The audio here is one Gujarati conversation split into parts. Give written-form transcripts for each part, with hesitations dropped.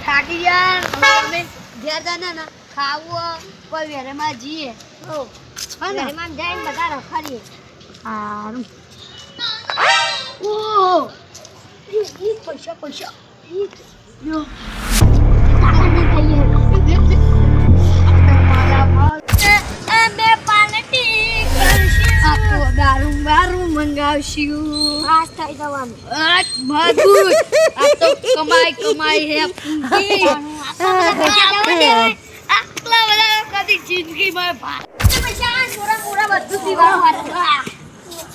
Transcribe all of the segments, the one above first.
થાકી ગયા અમે ઘેર જાના ના ખાવું કોઈ વેરેમાં જઈએ વેરેમાં જઈને બધા રખડીએ સારું ઓ પૈસા પૈસા યો દારૂ બારૂ મંગાવશું પાસ થઈ જવાનું બધું આ તો કમાઈ હે આટલા બધા કદી જિંદગીમાં પૈસા થોડા થોડા બધું દીવાનું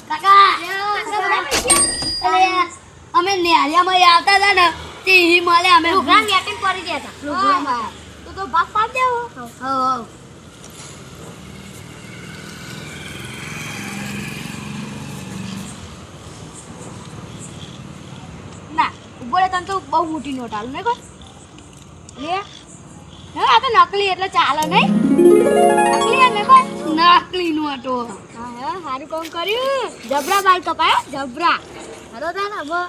કાકા અમે ન્યાયામાં આવતા હતા ને તે હિમાલય અમે પ્રોગ્રામ એટેન્ડ કરી ગયા હતા પ્રોગ્રામ તો ભાગ પાડ દેવો હા બોલે તને તો બહુ મોટી નોટ આલું નહીં કોઈ લે હા આ તો નકલી એટલે ચાલે નહીં નકલી એટલે કોઈ નકલી નોટો હા હા સારું કામ કર્યું જબરા બાલ કપાય જબરા હરો તા ને હવે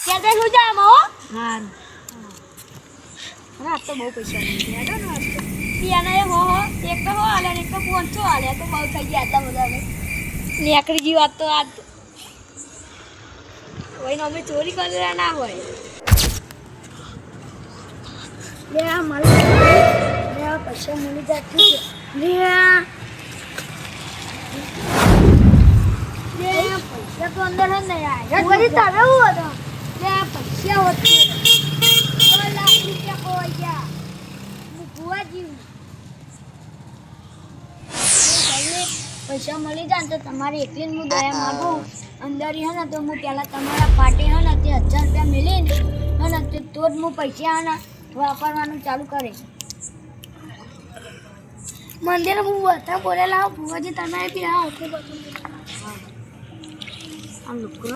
ક્યાં શું જા મો હા આ તો બહુ પૈસા લીધા ને પિયાના એ હો એક તો હો આલે એક તો 500 આલે તો બહુ થઈ ગયા આટલા બધા નેકરી જી વાત તો આ વહીને અમે ચોરી કરેલા ના હોય લે આ મારી લે આ પૈસા મળી જતી લે પૈસા તો અંદર જ નહીં આવ્યા વળી તારે હું હતો લે આ પૈસા હોતી 2 લાખ રૂપિયા ખોવાઈ ગયા હું ભૂવા જીવ પૈસા મળી જાય ને તો તમારી એકલી હું દયા માગું અંદર હે ને તો હું પહેલાં તમારા પાટે હે ને તે 1000 રૂપિયા મેળીને હે ને તો જ હું પૈસા હે ને વાપરવાનું ચાલુ કરે મંદિર હું બધા બોલેલા ભુવાજી તમે બી આવશે બધું આ લોકો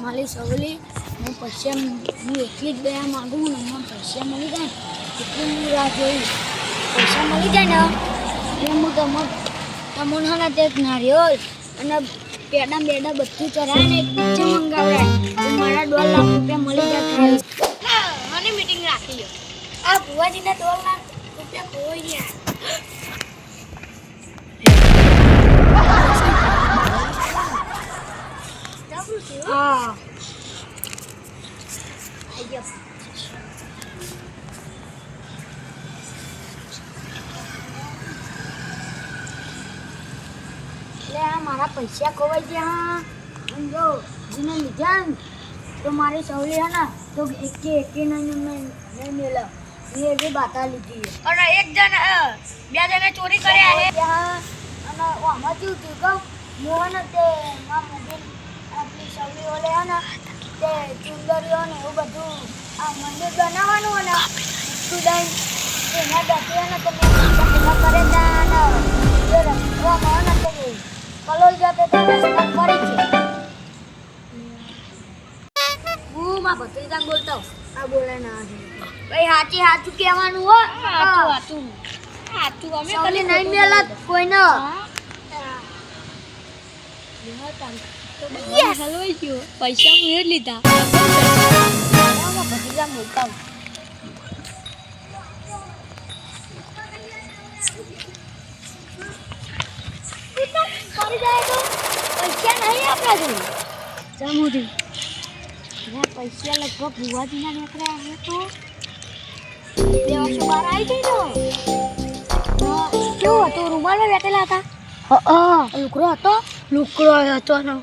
મારી સવલી હું પૈસા હું એટલી જ દયા માગું ને મને પૈસા મળી જાય એટલી હું રાહ જોઈ પૈસા મળી જાય ને એટલે હું તમને હે ને તે નારિયેળ અને પેડા બેડા બધું ચરાય ને એક પિક્ચર મંગાવડાય તો મારા 2 લાખ રૂપિયા મળી જતા અને મીટિંગ રાખી લો આ ભુવાજીના 2 લાખ રૂપિયા ખોઈ ગયા હા મારા પૈસા ખોવાઈ ગયા અને જો જેને લીધા ને તો મારી સવલી હે ને તો એકે નહીં મેળવ એ બી બાતા લીધી અને એક જણ 2 જણે ચોરી કર્યા હે અને આમાં થયું કે મોહન તે આપણી સવલી ઓલે હે ને તે ચુંદરીઓ ને એવું બધું આ મંદિર બનાવવાનું ને સ્ટુડન્ટ એના બેઠી ને તો મેં પેલા કરે ત્યાં ને રમવામાં ને તે કલોલ જાતે તો રસ્તા પડી છે હું માં ભત્રીજા બોલતો આ બોલે ના ભાઈ હાચું કહેવાનું હો હાચું અમે કલી નહીં મેલત કોઈને હલવાઈ ગયો પૈસા મેળ લીધા ભત્રીજા બોલતા પૈસા નહીં આપણા જોડે જમુદી પૈસા લગભગ ભુવાજીના નીકળ્યા હે તો 2 વર્ષ બહાર આવી જાય ને કેવું હતું રૂમાલમાં બેઠેલા હતા લુકડો હતો ને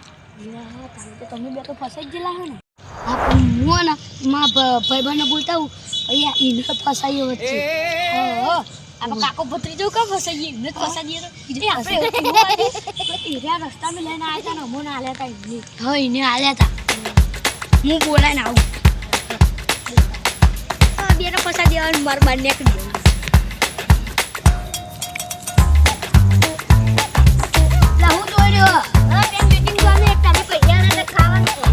તમે બે તો ફસાઈ જ ગયેલા હો ને હું ને ભાઈબંધને બોલતા હું અહીંયા એને ફસાયો વચ્ચે આપણે કાકો ભત્રીજો કા ફસાઈએ એમને જ ફસાઈએ તો આપણે રસ્તામાં લઈને આવ્યા હતા ને અમોને આલ્યા હતા એમને હા એને આલ્યા હતા હું બોલાઈને આવું બેને ફસા દેવાનું મારું બાર નીકળી જવું હું જોઈ રહ્યો મીટિંગ જોવાનું એક તારે પૈસા ને ખાવાનું આપલા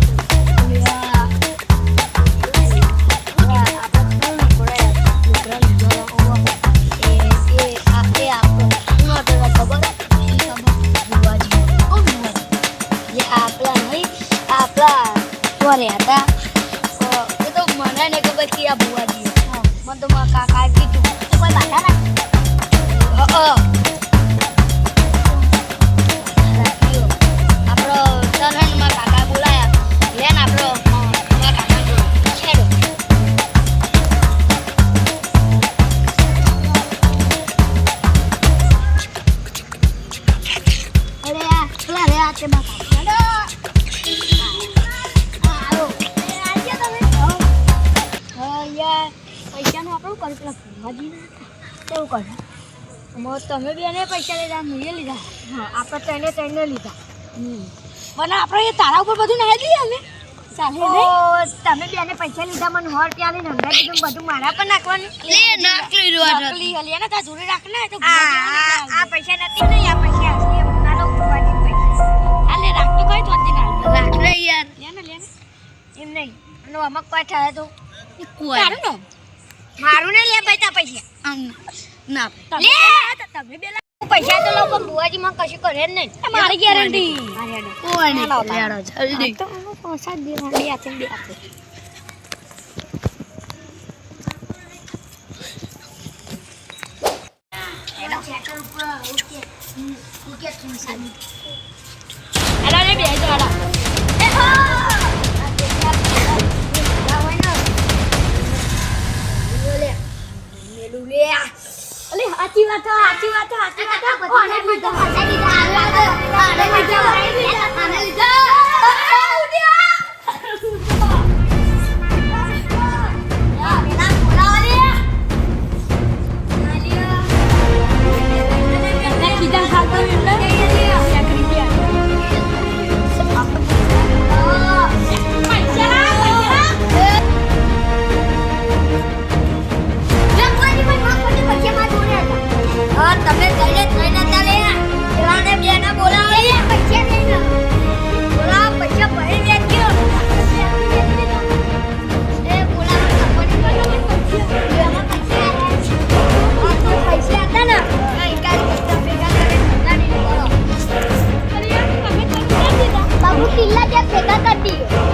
હતા ને કે પછી આ ભુવાજી મને તો મારા કાકાએ કીધું તો કોઈ બાધા ના આપણો તરહન મારા કાકા બોલાયા લે ને આપણો મારા કાકા છેડો અરે પેલા રે આ તે બાકા પૈસાનું આપણું કરી પેલા ભૂમાજી કેવું કરે તમે બેને પૈસા લીધા મેં લીધા હા આપણે ત્રણે લીધા મને આપણે એ તારા ઉપર બધું નાખી દઈએ અમે ચાલે તમે બેને પૈસા લીધા મને 100 રૂપિયા લઈને હંગાઈ દીધું બધું મારા પર નાખવાનું નકલી હલી ને તાર જોડે રાખ ને તો આ પૈસા નથી નહીં આ પૈસા asli નાનો ભૂમાજી પૈસા આલે રાખ તો કઈ થોડી ના રાખ રે યાર લે ને એમ નહીં અને અમક કોઈ થાય તો તારું ને મારું ને લે ભાઈ તા પૈસા ના લે તમે બેલા પૈસા તો લો પણ બુઆજી માં કશું કરે જ નહીં મારી ગેરંટી કોઈ નહીં લેડો જલ્દી તો પૈસા દેવા દે આપે એનો સેટલ ઉપર ઓકે ઓકે તું સાની એલા ને બે જવાડા એ હો અલે સાચી વાત કોને લીધા આને લીધા તમે જઈને નતા લે એવાને બેના બોલાવો પૈસા લઈને બોલાવો પૈસા ભરી દેજો એ બોલાવો કંપની પૈસા હતા ને કઈ પૈસા ભેગા કરે નાની બોલો અરે યાર તમે કરી દીધા બાબુ કિલ્લા જે ભેગા કરી દીધો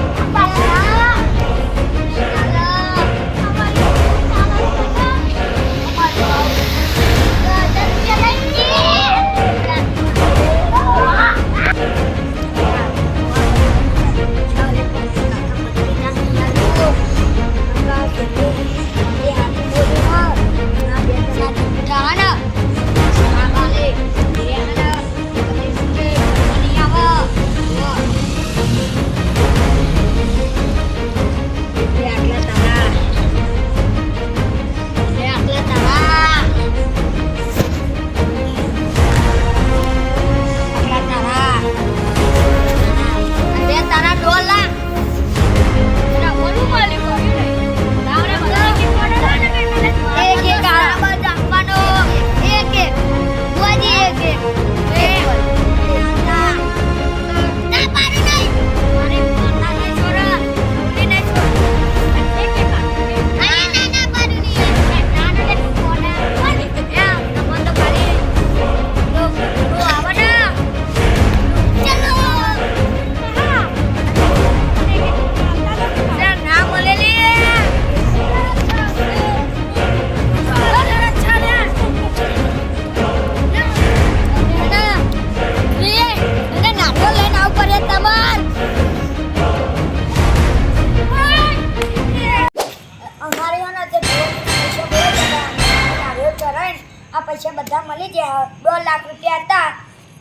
પૈસા બધા મળી ગયા 2 લાખ રૂપિયા હતા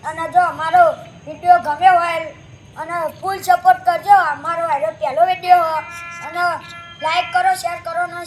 અને જો અમારો વિડિયો ગમ્યો હોય અને ફૂલ સપોર્ટ કરજો અમારો પહેલો વિડિયો અને લાઈક કરો શેર કરો ને